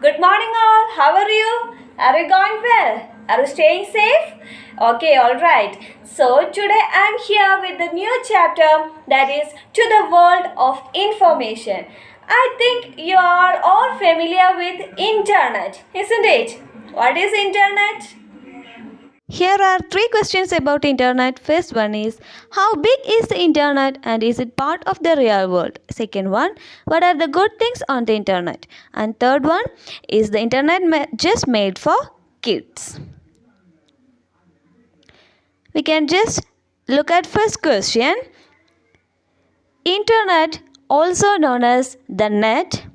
Good morning, all. How are you? Are you going well? Are you staying safe? Okay, all right. So, today I'm here with the new chapter that is To the World of Information. I think you are all familiar with internet, isn't it? What is internet? Here are three questions about internet. First one is how big is the internet and is it part of the real world? Second one, what are the good things on the internet? And third one, is the internet just made for kids? We can just look at first question. Internet, also known as the net,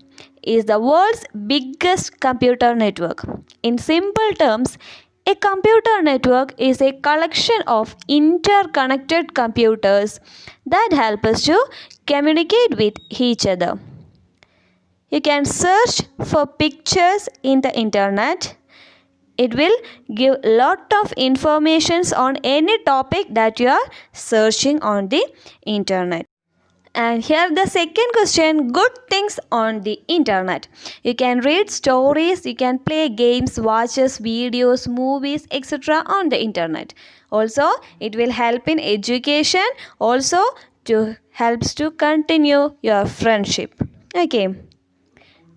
is the world's biggest computer network. In simple terms, a computer network is a collection of interconnected computers that help us to communicate with each other. You can search for pictures in the internet. It will give lot of informations on any topic that you are searching on the internet. And here the second question, good things on the internet. You can read stories, you can play games, watches, videos, movies, etc. on the internet. Also, it will help in education, also to helps to continue your friendship. Okay.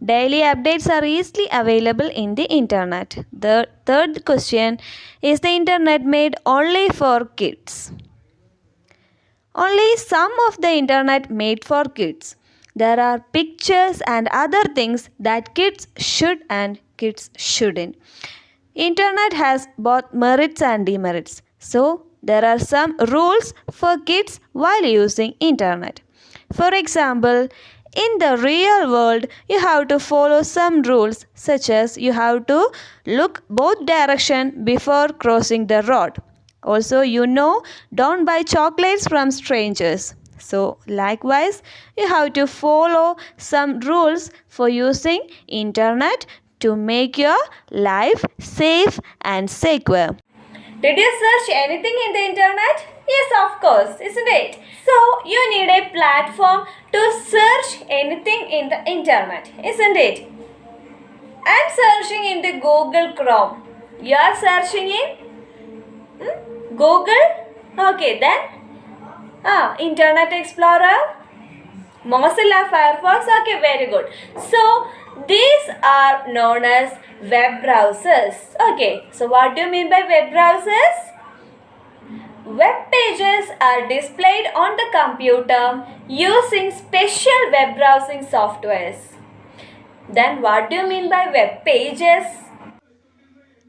Daily updates are easily available in the internet. The third question, is the internet made only for kids? Only some of the internet made for kids. There are pictures and other things that kids should and kids shouldn't. Internet has both merits and demerits. So there are some rules for kids while using internet. For example, in the real world, you have to follow some rules such as you have to look both direction before crossing the road. Also, don't buy chocolates from strangers. So, likewise, you have to follow some rules for using internet to make your life safe and secure. Did you search anything in the internet? Yes, of course, isn't it? So, you need a platform to search anything in the internet, isn't it? I'm searching in the Google Chrome. You are searching in Google? Okay, then Internet Explorer, Mozilla Firefox. Okay, very good. So, these are known as web browsers. Okay, so what do you mean by web browsers? Web pages are displayed on the computer using special web browsing softwares. Then what do you mean by web pages?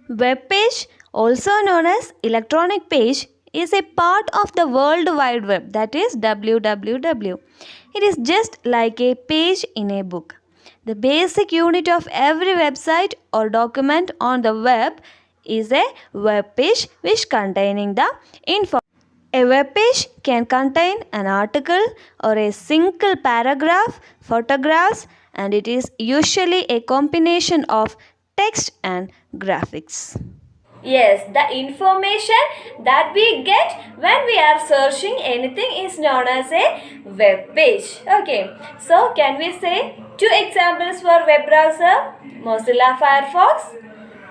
Web page, also known as electronic page, is a part of the World Wide Web, that is www. It is just like a page in a book. The basic unit of every website or document on the web is a web page which containing the information. A web page can contain an article or a single paragraph, photographs, and it is usually a combination of text and graphics. Yes, the information that we get when we are searching anything is known as a web page. Okay, so can we say two examples for web browser? Mozilla Firefox,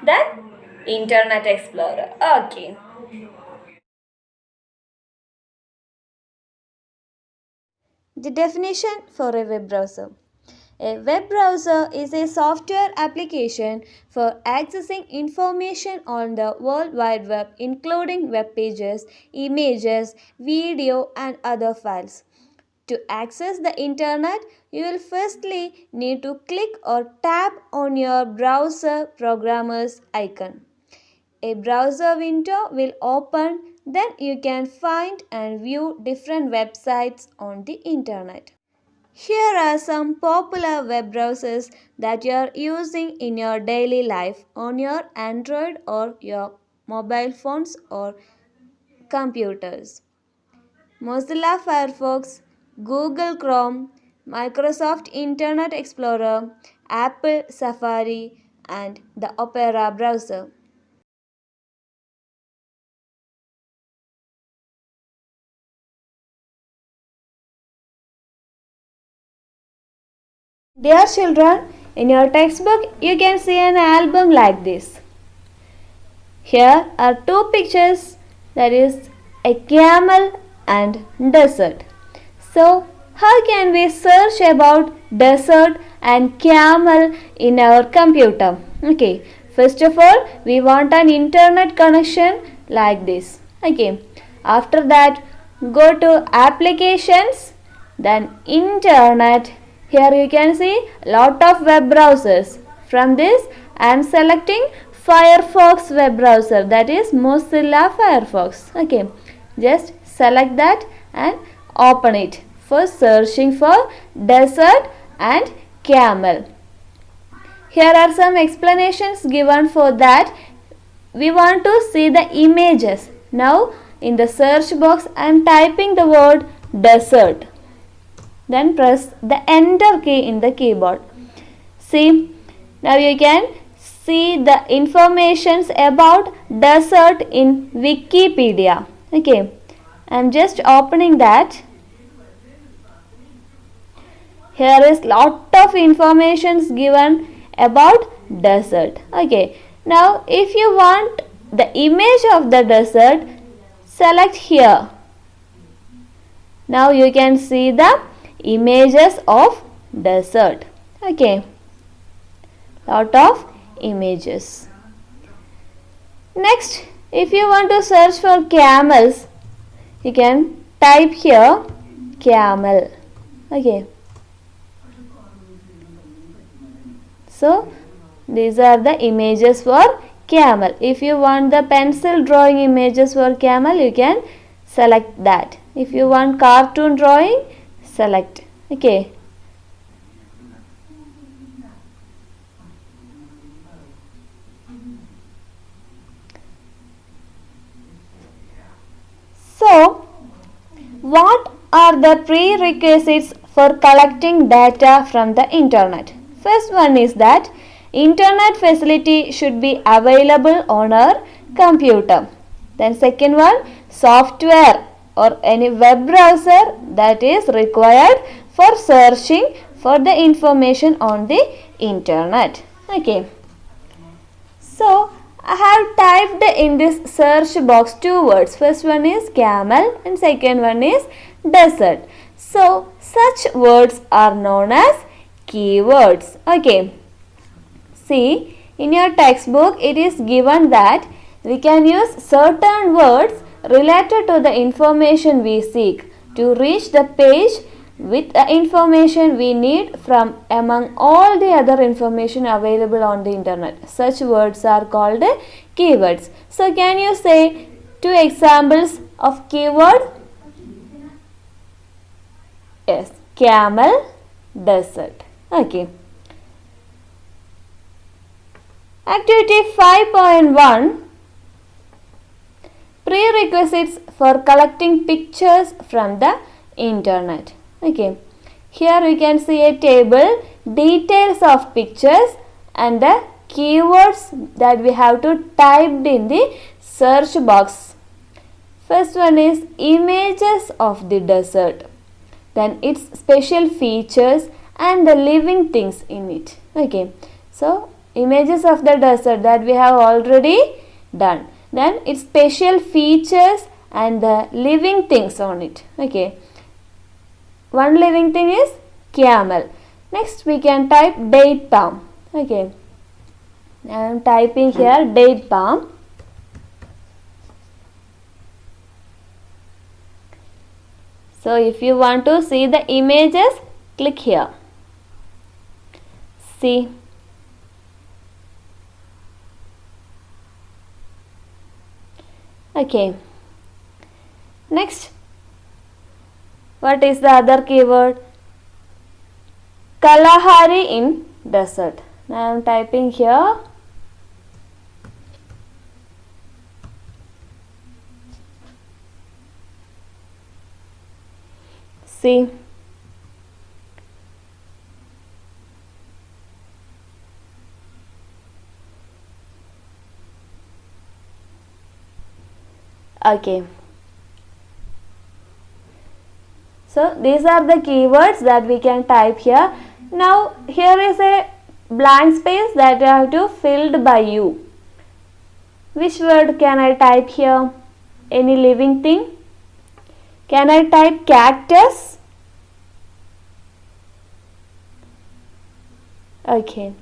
then Internet Explorer. Okay. The definition for a web browser. A web browser is a software application for accessing information on the World Wide Web, including web pages, images, video, and other files. To access the internet, you will firstly need to click or tap on your browser programmer's icon. A browser window will open, then you can find and view different websites on the internet. Here are some popular web browsers that you are using in your daily life on your Android or your mobile phones or computers. Mozilla Firefox, Google Chrome, Microsoft Internet Explorer, Apple Safari, and the Opera browser. Dear children, in your textbook you can see an album like this. Here are two pictures, that is a camel and desert. So how can we search about desert and camel in our computer? Okay, first of all we want an internet connection like this. Okay, after that go to applications, then internet. Here you can see lot of web browsers. From this I am selecting Firefox web browser, that is Mozilla Firefox. Okay, just select that and open it for searching for desert and camel. Here are some explanations given for that. We want to see the images. Now in the search box I am typing the word desert. Then press the enter key in the keyboard. See, now you can see the informations about desert in Wikipedia. Okay, I am just opening that. Here is lot of informations given about desert. Okay, now if you want the image of the desert, select here. Now you can see the images of desert. Okay, lot of images. Next, if you want to search for camels, you can type here camel. Okay, so these are the images for camel. If you want the pencil drawing images for camel, you can select that. If you want cartoon drawing, select. Okay, so what are the prerequisites for collecting data from the internet? First one is that internet facility should be available on our computer. Then second one, software or any web browser that is required for searching for the information on the internet. Okay, so I have typed in this search box two words. First one is camel and second one is desert. So such words are known as keywords. Okay, see, in your textbook it is given that we can use certain words related to the information we seek to reach the page with the information we need from among all the other information available on the internet. Such words are called keywords. So can you say two examples of keyword? Yes, camel, desert. Okay. Activity 5.1, prerequisites for collecting pictures from the internet. Okay, here we can see a table, details of pictures and the keywords that we have to type in the search box. First one is images of the desert, then its special features and the living things in it. Okay, so images of the desert that we have already done, then its special features and the living things on it. Okay, one living thing is camel. Next we can type date palm. Okay, I am typing here date palm. So if you want to see the images, click here. See, okay. Next, what is the other keyword? Kalahari in desert. Now I am typing here. See, okay. So these are the keywords that we can type here. Now here is a blank space that you have to filled by you. Which word can I type here? Any living thing? Can I type cactus? Okay.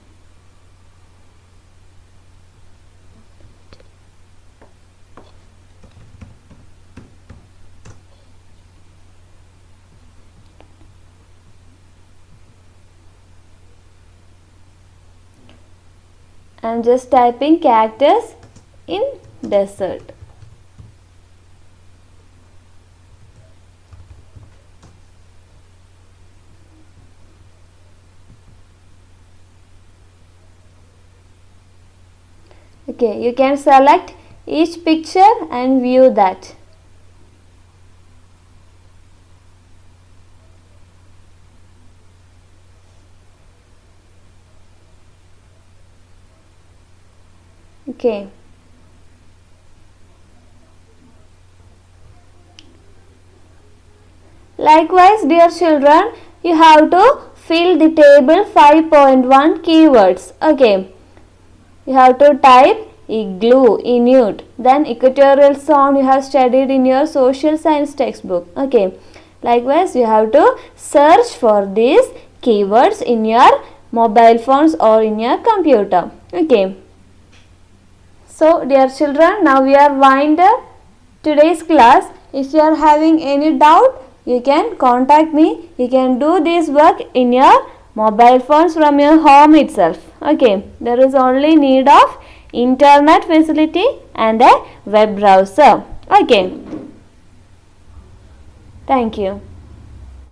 I'm just typing cactus in desert. Okay, you can select each picture and view that. Okay. Likewise, dear children, you have to fill the table 5.1 keywords. Okay. You have to type igloo, Inuit, then equatorial zone you have studied in your social science textbook. Okay. Likewise, you have to search for these keywords in your mobile phones or in your computer. Okay. So, dear children, now we are wind up today's class. If you are having any doubt, you can contact me. You can do this work in your mobile phones from your home itself. Okay, there is only need of internet facility and a web browser. Okay, thank you.